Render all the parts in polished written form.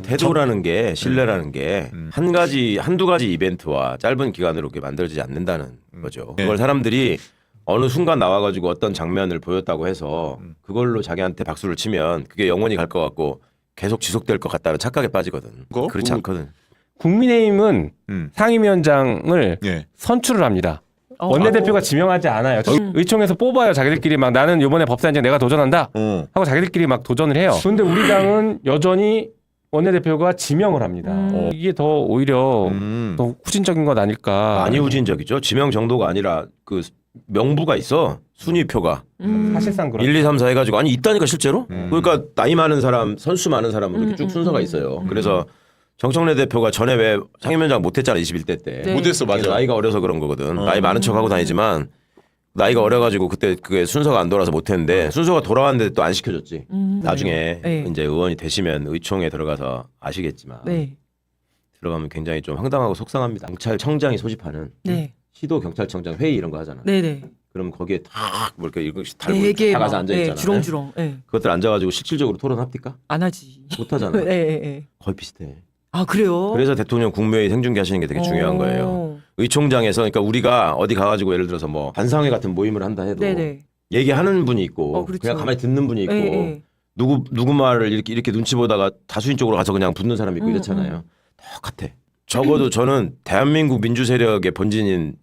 태도라는 게 신뢰라는 게 한두 가지 이벤트와 짧은 기간으로 그렇게 만들어지지 않는다는 거죠. 그걸 사람들이 어느 순간 나와가지고 어떤 장면을 보였다고 해서 그걸로 자기한테 박수를 치면 그게 영원히 갈 것 같고 계속 지속될 것 같다는 착각에 빠지거든. 그렇지 않거든. 국민의힘은 상임위원장을 예. 선출을 합니다. 원내대표가 지명하지 않아요. 의총에서 뽑아요. 자기들끼리 막 나는 이번에 법사위원장 내가 도전한다 하고 자기들끼리 막 도전을 해요. 그런데 우리 당은 여전히 원내대표가 지명을 합니다. 이게 더 오히려 더 후진적인 것 아닐까. 많이 후진적이죠. 지명 정도가 아니라 그 명부가 있어. 순위표가. 사실상 그렇죠. 1, 2, 3, 4 해가지고 아니 있다니까 실제로. 그러니까 나이 많은 사람, 선수 많은 사람으로 이렇게 쭉 순서가 있어요. 그래서 정청래 대표가 전에 왜 상임위원장 못했잖아 21대 때. 네. 못했어 맞아. 나이가 어려서 그런 거거든. 나이 많은 척하고 다니지만 나이가 어려가지고 그때 그게 순서가 안 돌아서 못했는데 순서가 돌아왔는데 또 안 시켜줬지. 나중에 네. 이제 의원이 되시면 의총에 들어가서 아시겠지만 네. 들어가면 굉장히 좀 황당하고 속상합니다. 경찰청장이 소집하는 네. 시도 경찰청장 회의 이런 거 하잖아. 네네. 그럼 거기에 탁뭐 이렇게 이것이 달고 네 개 다 가서 막, 앉아 있잖아. 주렁주렁. 네. 그것들 앉아가지고 실질적으로 토론합니까? 안 하지. 못 하잖아. 네, 네, 네. 거의 비슷해. 아 그래요? 그래서 대통령 국무회의 생중계 하시는 게 되게 중요한 거예요. 의총장에서 그러니까 우리가 어디 가가지고 예를 들어서 뭐 반상회 같은 모임을 한다 해도 네네. 얘기하는 분이 있고 그렇죠. 그냥 가만히 듣는 분이 있고 네, 네. 누구 말을 이렇게 눈치 보다가 다수인 쪽으로 가서 그냥 붙는 사람이 있고 이렇잖아요. 똑같아. 적어도 저는 대한민국 민주 세력의 본진인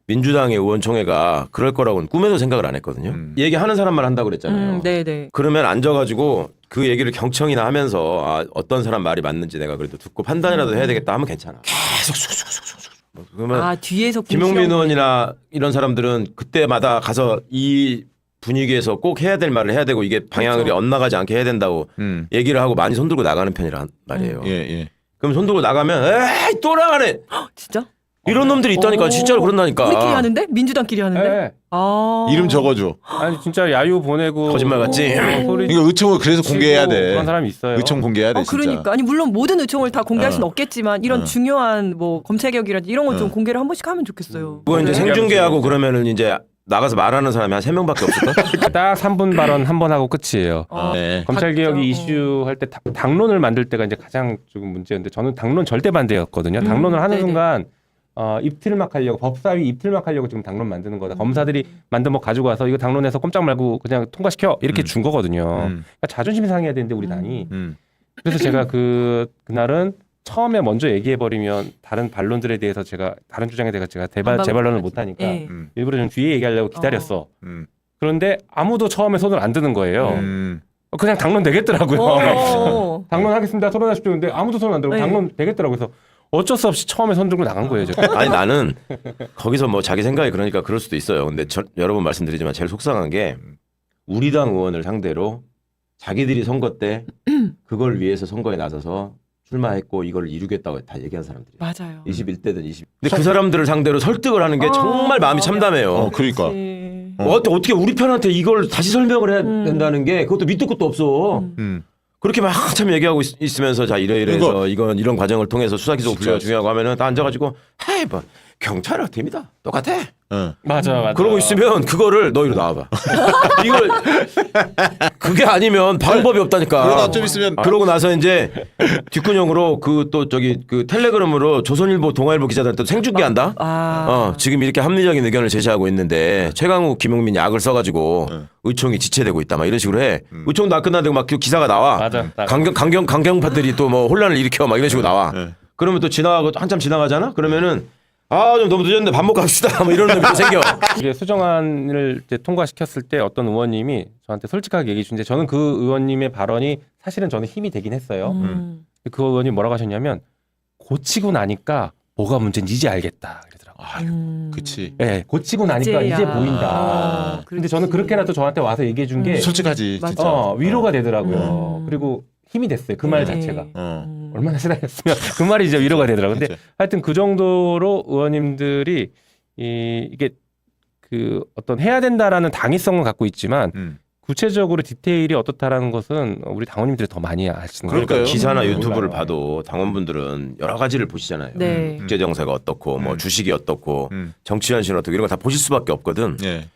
민주당의 의원총회가 그럴 거라고는 꿈에도 생각을 안 했거든요. 얘기하는 사람만 한다고 그랬잖아요. 네네. 그러면 앉아가지고 그 얘기를 경청이나 하면서 아, 어떤 사람 말이 맞는지 내가 그래도 듣고 판단이라도 해야 되겠다 하면 괜찮아. 계속 쑥쑥쑥쑥. 그러면 아 뒤에서 김용민 의원이나 이런 사람들은 그때마다 가서 이 분위기에서 꼭 해야 될 말을 해야 되고 이게 방향을 그렇죠. 엇나가지 않게 해야 된다고 얘기를 하고 많이 손들고 나가는 편이란 말이에요. 예, 예. 그럼 손들고 나가면 에이 또 나가네. 진짜? 이런 놈들이 있다니까. 오. 진짜로 그런다니까. 우리끼리 하는데? 민주당끼리 하는데? 네. 아. 이름 적어줘. 아니 진짜 야유 보내고 거짓말 같지? 소리 이거 의총을 그래서 공개해야 치고 돼. 그런 사람이 있어요. 의총 공개해야 돼 진짜. 그러니까 아니 물론 모든 의총을 다 공개할 수는 없겠지만 이런 중요한 뭐 검찰개혁이라든지 이런 건 좀 공개를 한 번씩 하면 좋겠어요. 그거 이제 네. 생중계하고 그러면은 이제 나가서 말하는 사람이 한 3명밖에 없을까? 딱 3분 발언 한 번 하고 끝이에요. 네. 검찰 개혁이 각자, 이슈 할 때 당론을 만들 때가 이제 가장 조금 문제였는데 저는 당론 절대 반대였거든요. 당론을 하는 네네. 순간 입틀막 하려고 법사위 입틀막 하려고 지금 당론 만드는 거다. 검사들이 만든 거 가지고 와서 이거 당론에서 꼼짝 말고 그냥 통과시켜 이렇게 준 거거든요. 그러니까 자존심 상해야 되는데 우리 당이. 그래서 제가 그날은 처음에 먼저 얘기해 버리면 다른 반론들에 대해서 제가 다른 주장에 대해서 제가 재반론을 못 하니까 네. 일부러 좀 뒤에 얘기하려고 기다렸어. 그런데 아무도 처음에 손을 안 드는 거예요. 그냥 당론 되겠더라고요. 오. 당론 하겠습니다. 토론하십시오. 근데 아무도 손 안 들고 네. 당론 되겠더라고요. 그래서 어쩔 수 없이 처음에 손 들고 나간 거예요. 제가. 아니 나는 거기서 뭐 자기 생각이 그러니까 그럴 수도 있어요. 근데 여러 번 말씀드리지만 제일 속상한 게 우리 당 의원을 상대로 자기들이 선거 때 그걸 위해서 선거에 나서서 출마했고 이걸 이루겠다고 다 얘기한 사람들이. 맞아요. 21대든 20. 근데 그 사람들을 상대로 설득을 하는 게 정말 마음이 참담해요. 그러니까. 그치. 어떻게 우리 편한테 이걸 다시 설명을 해야 된다는 게 그것도 밑도 끝도 없어. 그렇게 막 한참 얘기하고 있으면서 자 이래서 이건 이런 과정을 통해서 수사 기소 분리가 중요하고 하면은 다 앉아가지고 헤이 뭐 경찰 팀이다 똑같아. 맞아. 그러고 있으면 그거를 너 이리 나와봐. 이걸 그게 아니면 방법이 없다니까. 그러다 좀 있으면 그러고 나서 이제 뒷근형으로 그 또 저기 그 텔레그램으로 조선일보 동아일보 기자들한테 생중계한다. 지금 이렇게 합리적인 의견을 제시하고 있는데 최강욱 김용민이 약을 써가지고 의총이 지체되고 있다 막 이런 식으로 해. 의총도 안 끝나고 막 그 기사가 나와. 맞아. 강경파들이 또 뭐 혼란을 일으켜 막 이런 식으로 나와. 그러면 또 지나가고 한참 지나가잖아. 그러면은 좀 너무 늦었는데 밥 먹고 갑시다. 뭐 이런 놈이 생겨. 이게 수정안을 이제 통과시켰을 때 어떤 의원님이 저한테 솔직하게 얘기해 주는데 저는 그 의원님의 발언이 사실은 저는 힘이 되긴 했어요. 그 의원이 뭐라고 하셨냐면 고치고 나니까 뭐가 문제인지 이제 알겠다 그러더라고요. 그치. 네, 고치고 나니까 이제야. 이제 보인다. 근데 저는 그렇게라도 저한테 와서 얘기해 준 게 솔직하지 맞아. 진짜. 위로가 되더라고요. 그리고 힘이 됐어요. 그 말 자체가. 얼마나 세다녔으면 그 말이 이제 위로가 되더라고요. 근데 하여튼 그 정도로 의원님들이 이게 그 어떤 해야 된다라는 당위성은 갖고 있지만 구체적으로 디테일이 어떻다라는 것은 우리 당원님들이 더 많이 아시는 거예요. 그러니까 기사나 유튜브를 몰라요. 봐도 당원분들은 여러 가지를 보시잖아요. 네. 국제 정세가 어떻고 뭐 주식이 어떻고 정치 현실은 어떻고 이런 거 다 보실 수밖에 없거든. 예.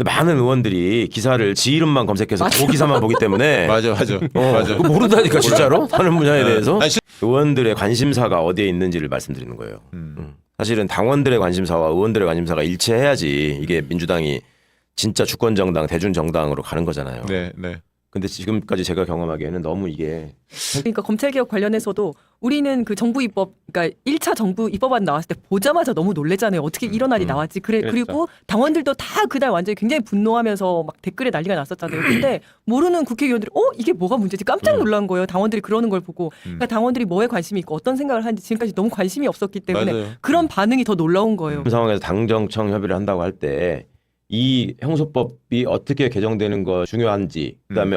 근데 많은 의원들이 기사를 지 이름만 검색해서 그 기사만 보기 때문에 맞아. 맞아. 그거 모른다니까 진짜로 다른 분야에 대해서 아니, 의원들의 관심사가 어디에 있는지를 말씀드리는 거예요. 사실은 당원들의 관심사와 의원들의 관심사가 일치해야지 이게 민주당이 진짜 주권 정당, 대중 정당으로 가는 거잖아요. 네. 근데 지금까지 제가 경험하기에는 너무 이게 그러니까 검찰개혁 관련해서도 우리는 그 정부 입법, 그러니까 1차 정부 입법안 나왔을 때 보자마자 너무 놀래잖아요. 어떻게 이런 날이 나왔지. 그리고 당원들도 다 그날 완전히 굉장히 분노하면서 막 댓글에 난리가 났었잖아요. 근데 모르는 국회의원들이 이게 뭐가 문제지? 깜짝 놀란 거예요. 당원들이 그러는 걸 보고. 그러니까 당원들이 뭐에 관심이 있고 어떤 생각을 하는지 지금까지 너무 관심이 없었기 때문에 맞아요. 그런 반응이 더 놀라운 거예요. 그 상황에서 당정청 협의를 한다고 할 때 이 형소법이 어떻게 개정되는 거 중요한지 그다음에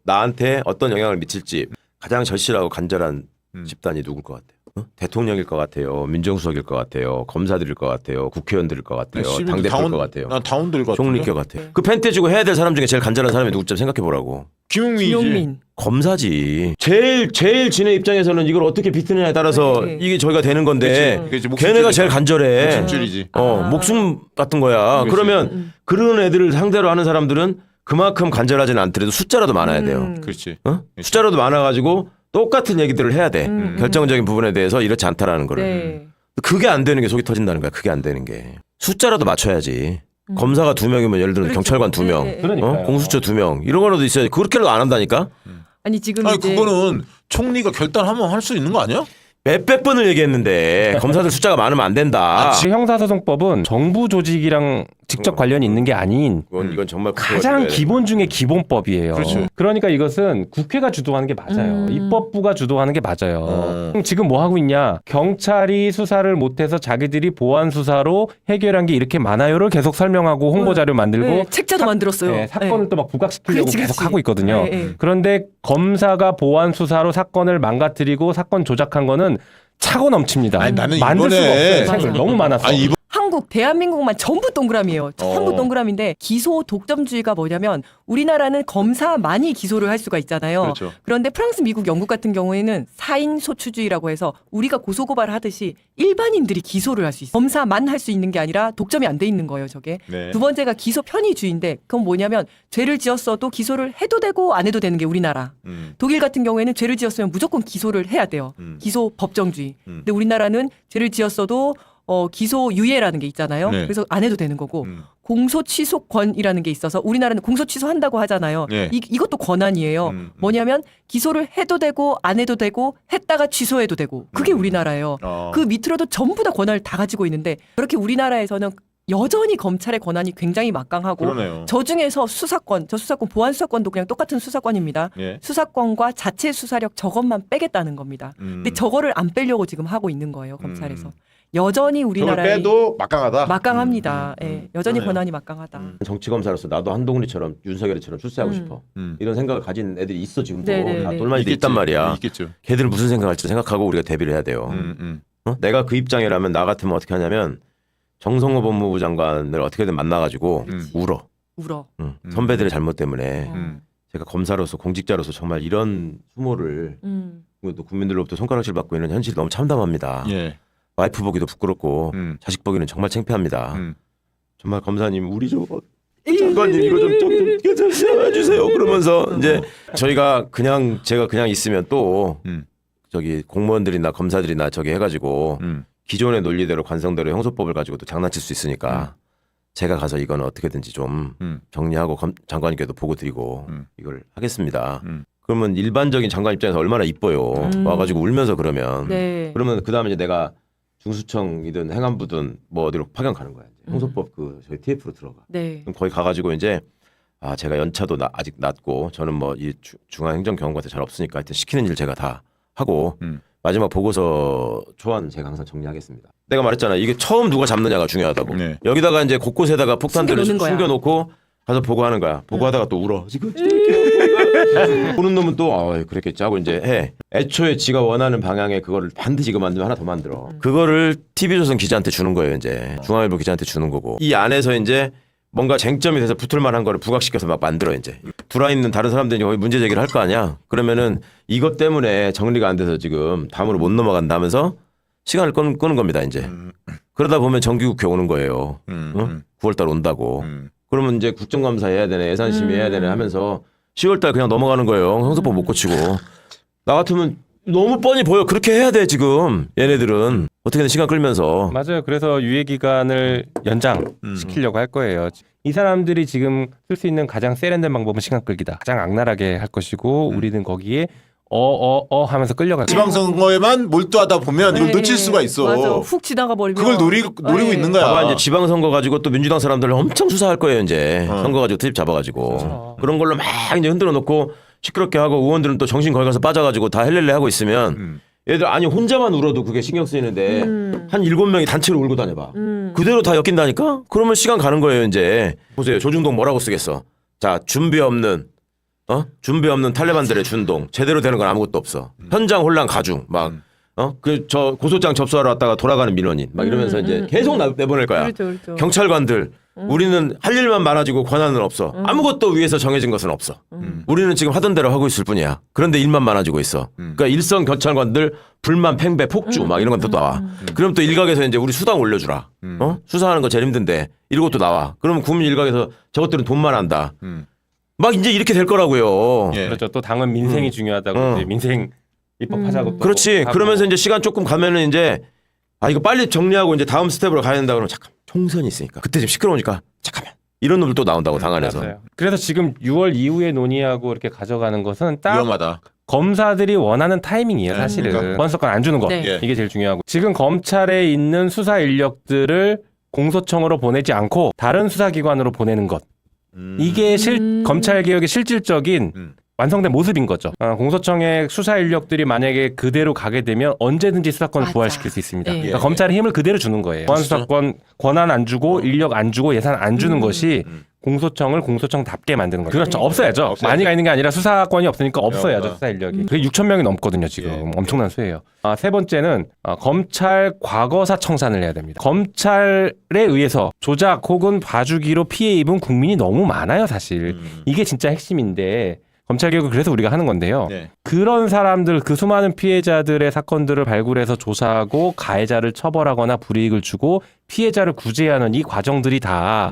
나한테 어떤 영향을 미칠지 가장 절실하고 간절한 집단이 누굴 것 같아요? 대통령일 것 같아요. 민정수석일 것 같아요. 검사들일 것 같아요. 국회의원들일 것 같아요. 당대표일 것 같아요. 난 당원들 같은데. 총리일 것 같아요. 그 펜 떼주고 해야 될 사람 중에 제일 간절한 사람이 누구지 생각해 보라고. 김용민이지. 검사지. 제일 진의 입장에서는 이걸 어떻게 비트느냐에 따라서 네. 이게 저희가 되는 건데 그치, 걔네가 제일 간절해. 목숨줄이지. 목숨 같은 거야. 그렇지. 그러면 그런 애들을 상대로 하는 사람들은 그만큼 간절하지는 않더라도 숫자라도 많아야 돼요. 그렇지. 숫자라도 많아가지고 똑같은 얘기들을 해야 돼. 결정적인 부분에 대해서 이렇지 않다라는 거를. 네. 그게 안 되는 게 속이 터진다는 거야. 그게 안 되는 게. 숫자라도 맞춰야지. 검사가 2명이면 예를 들어 그렇죠. 경찰관 2명, 네, 네. 그러니까요. 공수처 2명 이런 거라도 있어야지. 그렇게라도 안 한다니까. 아니 지금 아니 이제 그거는 총리가 결단하면 할 수 있는 거 아니야? 몇백 번을 얘기했는데 검사들 숫자가 많으면 안 된다. 형사소송법은 정부 조직이랑 직접 관련이 있는 게 아닌 이건 정말 가장 기본 중에 기본법이에요. 그렇죠. 그러니까 이것은 국회가 주도하는 게 맞아요. 입법부가 주도하는 게 맞아요. 그럼 지금 뭐 하고 있냐? 경찰이 수사를 못해서 자기들이 보안 수사로 해결한 게 이렇게 많아요를 계속 설명하고 홍보 자료 만들고 네, 책자도 만들었어요. 네, 사건을 또 막 부각시키려고 그렇지, 계속 그렇지. 하고 있거든요. 네, 네. 그런데 검사가 보안 수사로 사건을 망가뜨리고 사건 조작한 거는 차고 넘칩니다. 아니, 나는 만들 수가 이번에- 없어요. 책을 너무 많았어. 아니 이번 한국 대한민국만 전부 동그라미예요. 전부 동그라미인데 기소 독점주의가 뭐냐면 우리나라는 검사만이 기소를 할 수가 있잖아요. 그렇죠. 그런데 프랑스, 미국, 영국 같은 경우에는 사인 소추주의라고 해서 우리가 고소 고발을 하듯이 일반인들이 기소를 할 수 있어요. 검사만 할 수 있는 게 아니라 독점이 안 돼 있는 거예요, 저게. 네. 두 번째가 기소 편의주의인데 그건 뭐냐면 죄를 지었어도 기소를 해도 되고 안 해도 되는 게 우리나라. 독일 같은 경우에는 죄를 지었으면 무조건 기소를 해야 돼요. 기소 법정주의. 근데 우리나라는 죄를 지었어도 기소 유예라는 게 있잖아요. 네. 그래서 안 해도 되는 거고 공소 취소권이라는 게 있어서 우리나라는 공소 취소한다고 하잖아요. 네. 이것도 권한이에요. 뭐냐면 기소를 해도 되고 안 해도 되고 했다가 취소해도 되고 그게 우리나라예요. 그 밑으로도 전부 다 권한을 다 가지고 있는데 그렇게 우리나라에서는 여전히 검찰의 권한이 굉장히 막강하고 그러네요. 저 중에서 수사권, 보안 수사권도 그냥 똑같은 수사권입니다. 예. 수사권과 자체 수사력 저것만 빼겠다는 겁니다. 근데 저거를 안 빼려고 지금 하고 있는 거예요, 검찰에서. 여전히 저걸 우리나라에 빼도 막강하다. 막강합니다. 예, 여전히 그러네요. 권한이 막강하다. 정치 검사로서 나도 한동훈이처럼 윤석열이처럼 출세하고 싶어. 이런 생각을 가진 애들이 있어 지금도. 네네네. 다 똘마니들 있단 말이야. 있겠죠. 걔들은 무슨 생각할지 생각하고 우리가 대비를 해야 돼요. 내가 그 입장이라면 나 같으면 어떻게 하냐면 정성호 법무부 장관을 어떻게든 만나가지고 울어. 선배들의 잘못 때문에 제가 검사로서 공직자로서 정말 이런 수모를 또 국민들로부터 손가락질 받고 있는 현실이 너무 참담합니다. 예. 와이프 보기도 부끄럽고 자식 보기는 정말 창피합니다. 정말 검사님 우리 좀 장관님 이거 좀 해주세요. 그러면서 이제 제가 그냥 있으면 또 저기 공무원들이나 검사들이나 저기 해가지고 기존의 논리대로 관성대로 형소법을 가지고 또 장난칠 수 있으니까 제가 가서 이건 어떻게든지 좀 정리하고 장관님께도 보고 드리고 이걸 하겠습니다. 그러면 일반적인 장관 입장에서 얼마나 이뻐요. 와가지고 울면서 그러면 네. 그러면 그 다음에 이제 내가 중수청이든 행안부든 뭐 어디로 파견 가는 거야. 이제. 형소법 저희 TF로 들어가. 네. 그럼 거기 가가지고 이제 제가 연차도 아직 낮고 저는 뭐 이 중앙행정 경험 같은 잘 없으니까 하여튼 시키는 일 제가 다 하고 마지막 보고서 초안 제가 항상 정리하겠습니다. 내가 말했잖아. 이게 처음 누가 잡느냐가 중요하다고. 네. 여기다가 이제 곳곳에다가 폭탄들을 숨겨놓는 거야. 숨겨놓고 가서 보고하는 거야. 보고하다가 또 울어. 지금 보는 놈은 또 그랬겠지 하고 이제 해. 애초에 지가 원하는 방향의 그거를 반드시 이거 만들면 하나 더 만들어. 그거를 TV조선 기자한테 주는 거예요. 이제 중앙일보 기자한테 주는 거고. 이 안에서 이제 뭔가 쟁점이 돼서 붙을 만한 거를 부각시켜서 막 만들어 이제. 들어와 있는 다른 사람들이 거기 문제 제기를 할 거 아니야. 그러면은 이것 때문에 정리가 안 돼서 지금 다음으로 못 넘어간다면서 시간을 끄는 겁니다. 이제. 그러다 보면 정기국회 오는 거예요. 9월달 온다고. 그러면 이제 국정감사 해야 되네, 예산심의 해야 되네 하면서 10월달 그냥 넘어가는 거예요. 형사법 못 고치고. 나 같으면 너무 뻔히 보여. 그렇게 해야 돼 지금 얘네들은. 어떻게든 시간 끌면서. 맞아요. 그래서 유예 기간을 연장시키려고 할 거예요. 이 사람들이 지금 쓸 수 있는 가장 세련된 방법은 시간 끌기다. 가장 악랄하게 할 것이고 우리는 거기에 하면서 끌려갈 거예요. 지방선거에만 몰두하다 보면 이걸 놓칠 수가 있어. 맞아. 훅 지나가 버리면 그걸 노리고 네. 있는 거야. 봐봐 이제 지방선거 가지고 또 민주당 사람들 엄청 수사할 거예요 이제. 어. 선거 가지고 트집 잡아가지고. 그렇죠. 그런 걸로 막 이제 흔들어 놓고 시끄럽게 하고 의원들은 또 정신 거기 가서 빠져가지고 다 헬렐레 하고 있으면 얘들 아니 혼자만 울어도 그게 신경 쓰이는데 한 7명이 단체로 울고 다녀봐. 그대로 다 엮인다니까? 그러면 시간 가는 거예요 이제. 보세요 조중동 뭐라고 쓰겠어. 자 준비 없는 탈레반들의 준동 제대로 되는 건 아무것도 없어. 현장 혼란 가중 막 그 저 고소장 접수하러 왔다가 돌아가는 민원인 막 이러면서 이제 계속 내보낼 거야. 그렇죠. 경찰관들 우리는 할 일만 많아지고 권한은 없어. 아무것도 위에서 정해진 것은 없어. 우리는 지금 하던 대로 하고 있을 뿐이야. 그런데 일만 많아지고 있어. 그러니까 일선 경찰관들 불만 팽배 폭주 막 이런 것도 나와. 그럼 또 일각에서 이제 우리 수당 올려주라. 수사하는 거 제일 힘든데 이것도 나와. 그러면 국민 일각에서 저것들은 돈만 한다. 막 이제 이렇게 될 거라고요. 예. 그렇죠. 또 당은 민생이 중요하다고 이제 민생 입법하자고. 또 그렇지. 하고. 그러면서 이제 시간 조금 가면은 이제 이거 빨리 정리하고 이제 다음 스텝으로 가야 된다 그러면 잠깐 총선이 있으니까 그때 좀 시끄러우니까 잠깐만 이런 놈들 또 나온다고 당 안에서. 맞아요. 그래서 지금 6월 이후에 논의하고 이렇게 가져가는 것은 딱 위험하다. 검사들이 원하는 타이밍이에요, 사실은. 그러니까. 보안수사권 안 주는 거. 네. 예. 이게 제일 중요하고. 지금 검찰에 있는 수사 인력들을 공소청으로 보내지 않고 다른 수사기관으로 보내는 것. 이게 검찰 개혁의 실질적인 완성된 모습인 거죠. 공소청의 수사 인력들이 만약에 그대로 가게 되면 언제든지 수사권을 맞아. 부활시킬 수 있습니다. 네. 그러니까 검찰의 힘을 그대로 주는 거예요. 보안수사권 권한 안 주고 인력 안 주고 예산 안 주는 것이 공소청을 공소청답게 만드는 거죠. 그렇죠. 네. 없어야죠. 많이 가 있는 게 아니라 수사권이 없으니까 없어야죠. 맞아. 수사 인력이. 그게 6천 명이 넘거든요. 지금 엄청난 수예요. 세 번째는 검찰 과거사 청산을 해야 됩니다. 검찰에 의해서 조작 혹은 봐주기로 피해 입은 국민이 너무 많아요. 사실 이게 진짜 핵심인데 검찰 개혁을 그래서 우리가 하는 건데요. 네. 그런 사람들 그 수많은 피해자들의 사건들을 발굴해서 조사하고 가해자를 처벌하거나 불이익을 주고 피해자를 구제하는 이 과정들이 다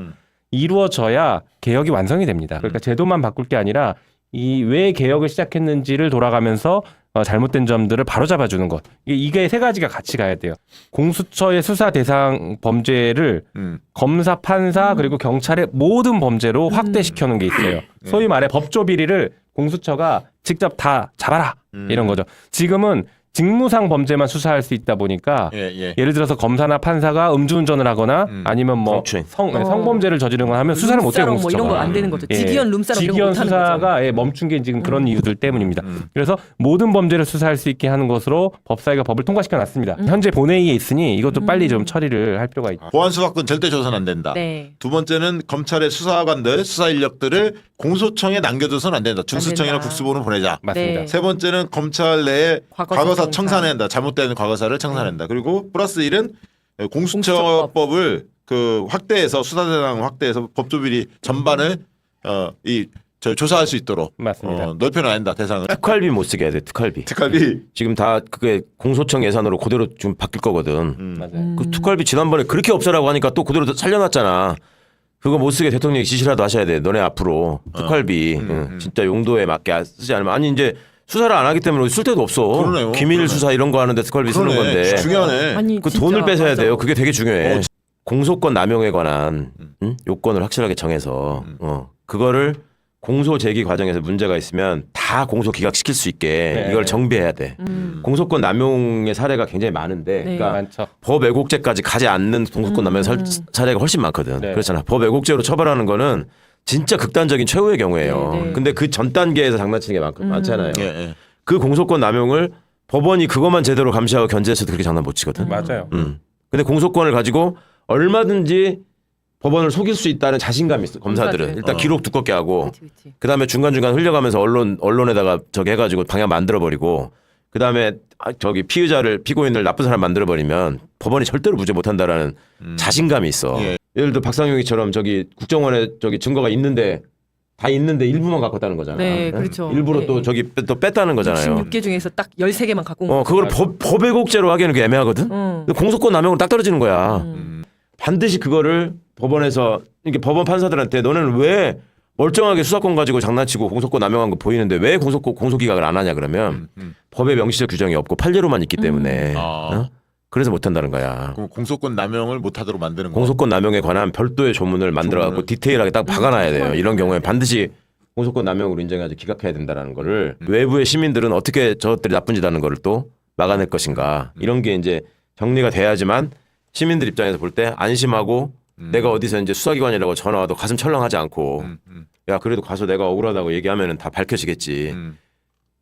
이루어져야 개혁이 완성이 됩니다. 그러니까 제도만 바꿀 게 아니라 이 왜 개혁을 시작했는지를 돌아가면서 잘못된 점들을 바로잡아주는 것. 이게 세 가지가 같이 가야 돼요. 공수처의 수사 대상 범죄를 검사, 판사 그리고 경찰의 모든 범죄로 확대시켜놓은 게 있어요. 소위 말해 법조 비리를 공수처가 직접 다 잡아라 이런 거죠. 지금은 직무상 범죄만 수사할 수 있다 보니까 예를 들어서 검사나 판사가 음주운전을 하거나 아니면 뭐 성범죄를 저지르거나 하면 수사를 못해요. 룸사롱 공수처가. 뭐 이런 거 안 되는 거죠. 예. 직위원 룸사롱 이런 거 직위원 못하는 거죠. 수사가 멈춘 게 지금 그런 이유들 때문입니다. 그래서 모든 범죄를 수사할 수 있게 하는 것으로 법사위가 법을 통과시켜 놨습니다. 현재 본회의에 있으니 이것도 빨리 좀 처리를 할 필요가 있다. 보안수사권 절대 줘서는 안 된다. 네. 두 번째는 검찰의 수사관들, 수사 인력들을 공소청에 남겨둬서는 안 된다. 중수청이나 된다. 국수본으로 보내자. 맞습니다. 네. 세 번째는 검찰 내에 과거사 과거사 청산. 청산해야 한다. 잘못된 과거사를 청산한다. 그리고 플러스 1은 공수처법을 그 확대해서 수사 대상 확대해서 법조비리 전반을 조사할 수 있도록 맞습니다. 넓혀놔야 한다. 대상을. 특활비 못 쓰게 해야 돼. 특활비. 특활비. 지금 다 그게 공소청 예산으로 그대로 좀 바뀔 거거든. 맞아요. 그 특활비 지난번에 그렇게 없애라고 하니까 또 그대로 살려놨잖아. 그거 못 쓰게 대통령이 지시라도 하셔야 돼. 너네 앞으로 특활비 진짜 용도에 맞게 쓰지 않으면 아니 이제 수사를 안 하기 때문에 쓸 데도 없어. 그러네요. 기밀 수사 이런 거 하는데 특활비 쓰는 건데. 중요하네. 아니, 그 진짜, 돈을 뺏어야 맞아. 돼요. 그게 되게 중요해. 공소권 남용에 관한 요건을 확실하게 정해서 그거를 공소 제기 과정에서 문제가 있으면 다 공소 기각시킬 수 있게 네. 이걸 정비해야 돼. 공소권 남용의 사례가 굉장히 많은데, 네. 그러니까 많죠. 법 왜곡죄까지 가지 않는 공소권 남용 사례가 훨씬 많거든. 네. 그렇잖아. 법 왜곡죄로 처벌하는 거는 진짜 극단적인 최후의 경우예요. 네, 네. 근데 그 전 단계에서 장난치는 게 많잖아요. 예. 그 공소권 남용을 법원이 그것만 제대로 감시하고 견제했어도 그렇게 장난 못 치거든. 맞아요. 근데 공소권을 가지고 얼마든지 법원을 속일 수 있다는 자신감이 있어. 검사들은 검사들. 일단 기록 두껍게 하고 그치. 그다음에 중간중간 흘려가면서 언론에다가 저기 해가지고 방향 만들어버리고 그다음에 피고인을 나쁜 사람 만들어버리면 법원이 절대로 무죄 못한다라는 자신감이 있어. 예. 예를 들어 박상용이처럼 국정원에 증거가 있는데 다 있는데 일부만 갖고 왔다는 거잖아. 네, 그렇죠. 일부러 네. 또 뺐다는 거잖아요. 66개 중에서 딱 13개만 갖고 온 그걸 법 왜곡죄로 하기에는 그 애매하거든. 응. 공소권 남용은 딱 떨어지는 거야. 반드시 그거를 법원에서 이게 법원 판사들한테 너는 왜 멀쩡하게 수사권 가지고 장난치고 공소권 남용한 거 보이는데 왜 공소기각을 안 하냐 그러면 법에 명시적 규정이 없고 판례로만 있기 때문에 어? 그래서 못한다는 거야. 그럼 공소권 남용을 못하도록 만드는 거. 공소권 남용에 관한 별도의 조문을 만들어갖고 디테일하게 딱 박아놔야 돼요. 이런 경우에 반드시 공소권 남용으로 인정해서 기각해야 된다는 거를 외부의 시민들은 어떻게 저것들이 나쁜 짓 하는 거를 또 막아낼 것인가 이런 게 이제 정리가 돼야지만 시민들 입장에서 볼 때 안심하고 내가 어디서 이제 수사기관이라고 전화 와도 가슴 철렁하지 않고 야 그래도 가서 내가 억울하다고 얘기하면은 다 밝혀지겠지.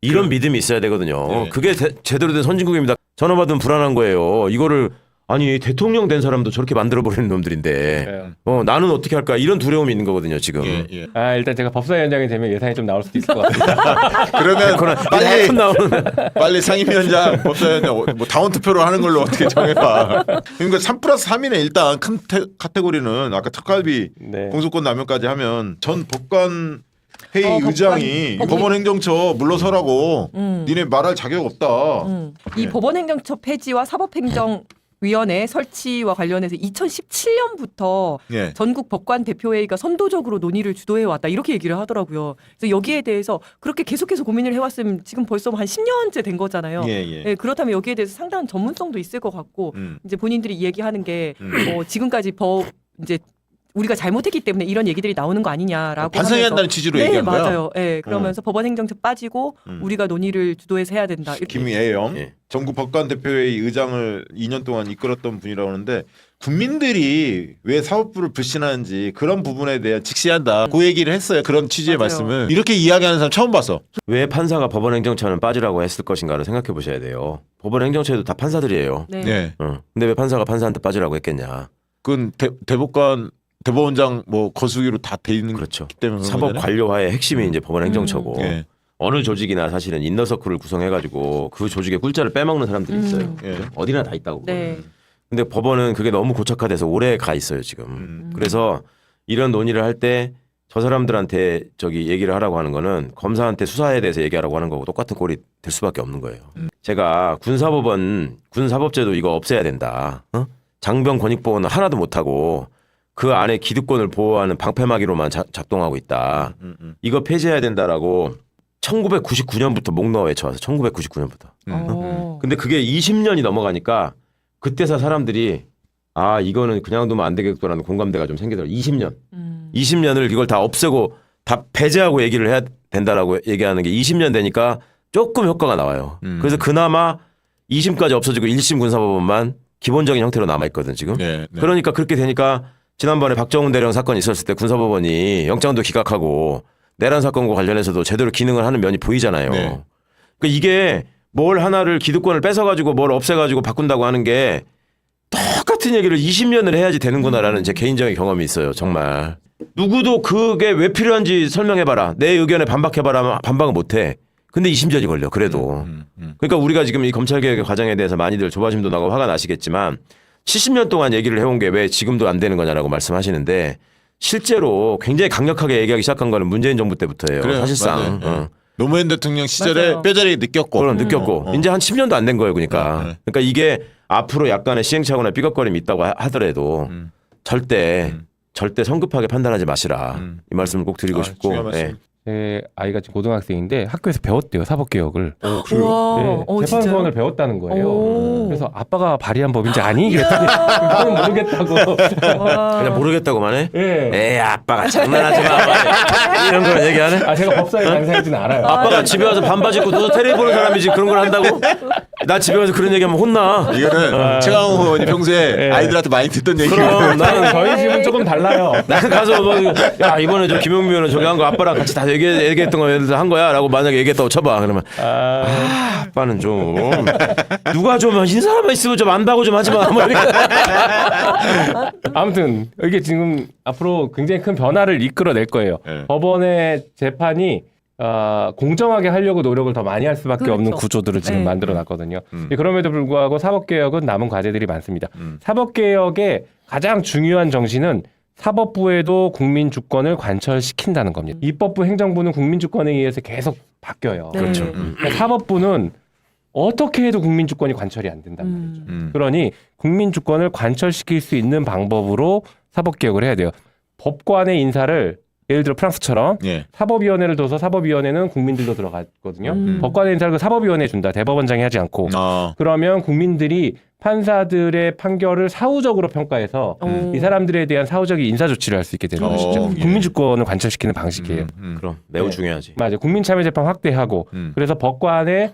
이런 믿음이 있어야 되거든요. 네. 그게 제대로 된 선진국입니다. 전화 받으면 불안한 거예요. 이거를 아니 대통령 된 사람도 저렇게 만들어버리는 놈들인데 나는 어떻게 할까 이런 두려움이 있는 거거든요 지금. 예. 일단 제가 법사위원장이 되면 예산이 좀 나올 수도 있을 것 같습니다. 그러면 빨리 나오는 빨리 상임위원장, 법사위원장 뭐 다운 투표로 하는 걸로 어떻게 정해봐. 그러니까 3+3이네 일단 큰 카테고리는 아까 특갈비 네. 공소권 남용까지 하면 전 법관 회의 법관- 의장이 법원 행정처 물러서라고 니네 말할 자격 없다. 이 네. 법원행정처 폐지와 사법행정위원회 설치와 관련해서 2017년부터 예. 전국 법관 대표회의가 선도적으로 논의를 주도해 왔다 이렇게 얘기를 하더라고요. 그래서 여기에 대해서 그렇게 계속해서 고민을 해왔으면 지금 벌써 한 10년째 된 거잖아요. 예. 네, 그렇다면 여기에 대해서 상당한 전문성도 있을 것 같고 이제 본인들이 이야기하는 게 지금까지 이제 우리가 잘못했기 때문에 이런 얘기들이 나오는 거 아니냐라고 반성한다는 취지로 네, 얘기한 거야. 맞아요. 네, 그러면서 법원 행정처 빠지고 우리가 논의를 주도해서 해야 된다. 이렇게. 김예영 예. 전국 법관 대표회의 의장을 2년 동안 이끌었던 분이라고 하는데 국민들이 왜 사법부를 불신하는지 그런 부분에 대한 직시한다. 그 얘기를 했어요. 그런 취지의 맞아요. 말씀을 이렇게 이야기하는 사람 처음 봤어. 왜 판사가 법원 행정처는 빠지라고 했을 것인가를 생각해 보셔야 돼요. 법원 행정처에도 다 판사들이에요. 네. 네. 근데 왜 판사가 판사한테 빠지라고 했겠냐. 그건 대법원장 뭐 거수기로 다 돼 있는 그렇죠. 거기 때문에 그런 사법 거잖아요. 관료화의 핵심이 이제 법원 행정처고 예. 어느 조직이나 사실은 인너서클을 구성해가지고 그 조직의 꿀자를 빼먹는 사람들이 있어요. 예. 어디나 다 있다고. 네. 근데 법원은 그게 너무 고착화돼서 오래 가 있어요 지금. 그래서 이런 논의를 할 때 저 사람들한테 저기 얘기를 하라고 하는 거는 검사한테 수사에 대해서 얘기하라고 하는 거고 똑같은 꼴이 될 수밖에 없는 거예요. 제가 군사법제도 이거 없애야 된다. 장병 권익보호는 하나도 못하고 그 안에 기득권을 보호하는 방패막이로만 작동하고 있다. 이거 폐지해야 된다라고 1999년부터 목 놓아 외쳐와서 1999년부터. 근데 그게 20년이 넘어가니까 그때서 사람들이 이거는 그냥 두면 안 되겠구나라는 공감대가 좀 생기더라고요. 20년을 이걸 다 없애고 다 배제하고 얘기를 해야 된다라고 얘기하는 게 20년 되니까 조금 효과가 나와요. 그래서 그나마 2심까지 없어지고 1심 군사법원만 기본적인 형태로 남아있거든 지금. 네. 그러니까 그렇게 되니까 지난번에 박정훈 대령 사건이 있었을 때 군사법원이 영장도 기각하고 내란 사건과 관련해서도 제대로 기능을 하는 면이 보이잖아요. 네. 그러니까 이게 뭘 하나를 기득권을 뺏어가지고 뭘 없애가지고 바꾼다고 하는 게 똑같은 얘기를 20년을 해야지 되는구나라는 제 개인적인 경험이 있어요. 정말. 누구도 그게 왜 필요한지 설명해봐라. 내 의견에 반박해봐라 하면 반박을 못해. 근데 20년이 걸려. 그래도. 그러니까 우리가 지금 이 검찰개혁의 과정에 대해서 많이들 조바심도 나고 화가 나시겠지만 70년 동안 얘기를 해온 게 왜 지금도 안 되는 거냐라고 말씀하시는데 실제로 굉장히 강력하게 얘기하기 시작한 거는 문재인 정부 때부터예요. 그래요. 사실상. 맞아요. 노무현 대통령 시절에 맞아요. 뼈저리 느꼈고. 그럼 느꼈고 이제 한 10년도 안 된 거예요. 그러니까. 그러니까 이게 앞으로 약간의 시행착오나 삐걱거림이 있다고 하더라도 절대 성급하게 판단하지 마시라. 이 말씀을 꼭 드리고 싶고. 중요한 말씀. 예. 제 아이가 지금 고등학생인데 학교에서 배웠대요 사법개혁을. 와, 재판소원을 진짜요? 배웠다는 거예요. 오. 그래서 아빠가 발의한 법인지 아니? 그랬더니 그건 모르겠다고. 와. 그냥 모르겠다고만 해? 예. 에이 아빠가 장난하지 마. 이런 걸 얘기하네? 제가 법사위 간사인지는 알아요. 아빠가 집에 와서 반바지 입고 누워서 텔레비 보는 사람이지 그런 걸 한다고? 나 집에 와서 그런 얘기하면 혼나. 이거는 최강호 의원이 평소에 아이들한테 많이 듣던 얘기예요. 그럼 나는 저희 집은 조금 달라요. 나는 가서 야 이번에 저 김용민 의원은 저기 한 거 아빠랑 같이 다 얘기했던 거 예를 들어 한 거야라고 만약에 얘기했다고 쳐봐. 그러면 아빠는 좀 누가 좀 인사람만 있으면 좀 안다고 좀 하지 마. 뭐 이렇게. 아무튼 이게 지금 앞으로 굉장히 큰 변화를 이끌어낼 거예요. 네. 법원의 재판이 공정하게 하려고 노력을 더 많이 할 수밖에 그렇죠. 없는 구조들을 지금 네. 만들어놨거든요. 그럼에도 불구하고 사법개혁은 남은 과제들이 많습니다. 사법개혁의 가장 중요한 정신은 사법부에도 국민주권을 관철시킨다는 겁니다. 입법부, 행정부는 국민주권에 의해서 계속 바뀌어요. 네. 그렇죠. 그러니까 사법부는 어떻게 해도 국민주권이 관철이 안 된단 말이죠. 그러니 국민주권을 관철시킬 수 있는 방법으로 사법개혁을 해야 돼요. 법관의 인사를 예를 들어 프랑스처럼 예. 사법위원회를 둬서 사법위원회는 국민들도 들어갔거든요. 법관의 인사를 그 사법위원회에 준다. 대법원장이 하지 않고. 그러면 국민들이 판사들의 판결을 사후적으로 평가해서 이 사람들에 대한 사후적인 인사 조치를 할 수 있게 되는 것이죠. 예. 국민 주권을 관철시키는 방식이에요. 그럼 매우 네. 중요하지. 맞아요. 국민 참여 재판 확대하고 그래서 법관의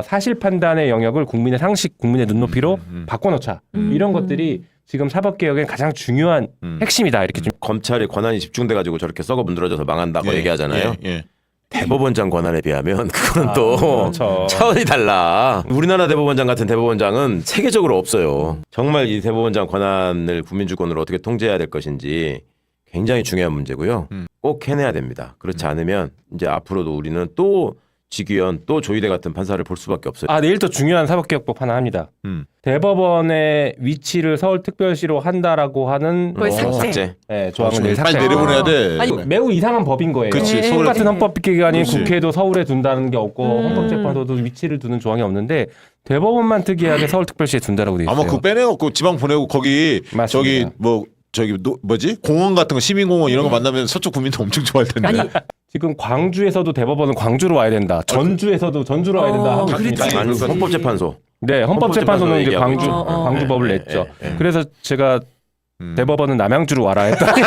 사실 판단의 영역을 국민의 상식, 국민의 눈높이로 바꿔놓자. 이런 것들이 지금 사법개혁의 가장 중요한 핵심이다. 이렇게 좀 검찰의 권한이 집중돼 가지고 저렇게 썩어 문드러져서 망한다고 얘기하잖아요. 예. 대법원장 권한에 비하면 그거는 또 그렇죠. 차원이 달라. 우리나라 대법원장 같은 대법원장은 세계적으로 없어요. 정말 이 대법원장 권한을 국민주권으로 어떻게 통제해야 될 것인지 굉장히 중요한 문제고요. 꼭 해내야 됩니다. 그렇지 않으면 이제 앞으로도 우리는 또 직위원 또 조희대 같은 판사를 볼 수밖에 없어요. 내일 또 중요한 사법개혁법 하나 합니다. 대법원의 위치를 서울특별시로 한다라고 하는 그걸 삭제. 네, 조항을 내일 빨리 삭제. 내려보내야 돼. 아니, 매우 이상한 법인 거예요. 그치, 서울 같은 서울에- 헌법기관인 그치. 국회도 서울에 둔다는 게 없고 헌법재판소도 위치를 두는 조항이 없는데 대법원만 특이하게 서울특별시에 둔다라고 돼 있어요. 아마 그거 빼내갖고 지방 보내고 거기 맞습니다. 뭐지 공원 같은 거 시민공원 이런 거 만나면 서쪽 국민들 엄청 좋아할 텐데. 아니 지금 광주에서도 대법원은 광주로 와야 된다. 전주에서도 전주로 와야 된다. 하고 있습니다. 그렇지. 아니, 헌법재판소. 네, 헌법재판소는 이제 헌법재판소 광주법을 얘기하고 냈죠. 예. 그래서 제가 대법원은 남양주로 와라 했더니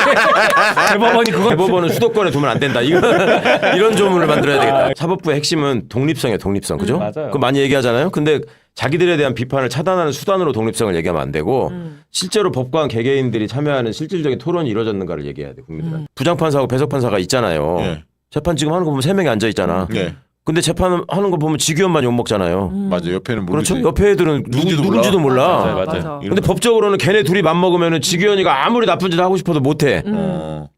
대법원이 그거 대법원은 수도권에 두면 안 된다. 이런 조문을 만들어야 되겠다. 사법부의 핵심은 독립성이에요. 독립성. 그죠? 맞아요. 그거 많이 얘기하잖아요. 근데 자기들에 대한 비판을 차단하는 수단으로 독립성을 얘기하면 안 되고 실제로 법관 개개인들이 참여하는 실질적인 토론이 이루어졌는가를 얘기해야 돼. 국민들한테. 부장판사하고 배석판사가 있잖아요. 예. 재판 지금 하는 거 보면 3명이 앉아 있잖아. 예. 근데 재판하는 거 보면 직위원만 욕먹잖아요. 맞아. 옆에는 모르지. 그렇죠. 옆에 애들은 누군지도 몰라. 맞아요. 근데 법적으로는 걔네 둘이 맘먹으면 직위원이가 아무리 나쁜 짓 하고 싶어도 못해.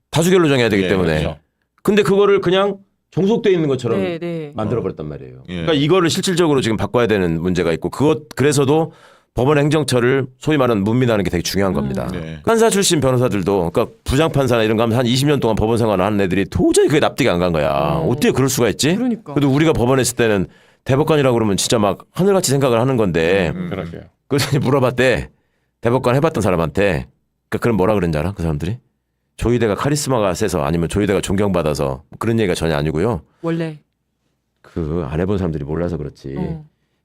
다수결로 정해야 되기 예, 때문에. 그렇죠. 근데 그거를 그냥 종속돼 있는 것처럼 네, 네. 만들어버렸단 말이에요. 예. 그러니까 이거를 실질적으로 지금 바꿔야 되는 문제가 있고 그래서도 법원 행정처를 소위 말하는 문민하는 게 되게 중요한 겁니다. 네. 판사 출신 변호사들도 그러니까 부장판사나 이런 거 하면 한 20년 동안 법원 생활을 하는 애들이 도저히 그게 납득이 안 간 거야. 어떻게 그럴 수가 있지? 그러니까. 그래도 우리가 법원에 있을 때는 대법관이라고 그러면 진짜 막 하늘같이 생각을 하는 건데 그러게요. 그래서 이제 물어봤대. 대법관 해봤던 사람한테 그러니까 그럼 뭐라 그랬는지 알아? 그 사람들이? 조희대가 카리스마가 세서 아니면 조희대가 존경받아서 그런 얘기가 전혀 아니고요. 원래 그 안 해본 사람들이 몰라서 그렇지.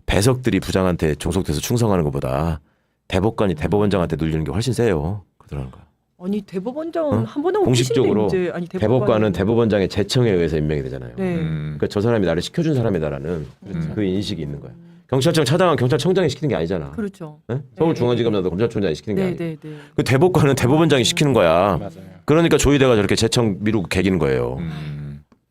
배석들이 부장한테 종속돼서 충성하는 것보다 대법관이 대법원장한테 눌리는 게 훨씬 세요. 그러더라는 거야. 아니 대법원장은 한 번에 공식적으로 이제 아니 대법관은 대법원장의 제청에 의해서 임명이 되잖아요. 네. 그러니까 저 사람이 나를 시켜준 사람이다라는 그 인식이 있는 거야. 경찰청 차장은 경찰청장이 시키는 게 아니잖아. 그렇죠. 네? 서울중앙지검장도 검찰총장이 시키는 게 네, 아니고. 네, 네. 그 대법관은 대법원장이 시키는 거야. 맞아요. 그러니까 조희대가 저렇게 제청 미루고 개기는 거예요.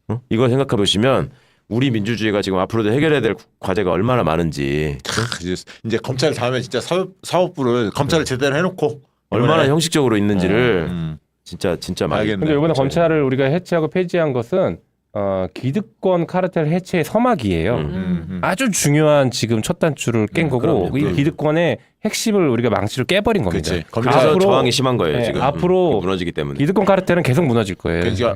어? 이걸 생각해 보시면 우리 민주주의가 지금 앞으로도 해결해야 될 과제가 얼마나 많은지 이제 검찰 다음에 진짜 사법부를 검찰을 제대로 해놓고 얼마나 형식적으로 있는지를 음. 진짜 많이. 알겠네. 근데 이번에 그렇죠. 검찰을 우리가 해체하고 폐지한 것은 기득권 카르텔 해체의 서막이에요. 아주 중요한 지금 첫 단추를 깬 거고 그럼요. 이 기득권의 핵심을 우리가 망치를 깨버린 겁니다. 그치. 그래서 앞으로- 저항이 심한 거예요 네, 지금. 앞으로 무너지기 때문에. 기득권 카르텔은 계속 무너질 거예요. 그러니까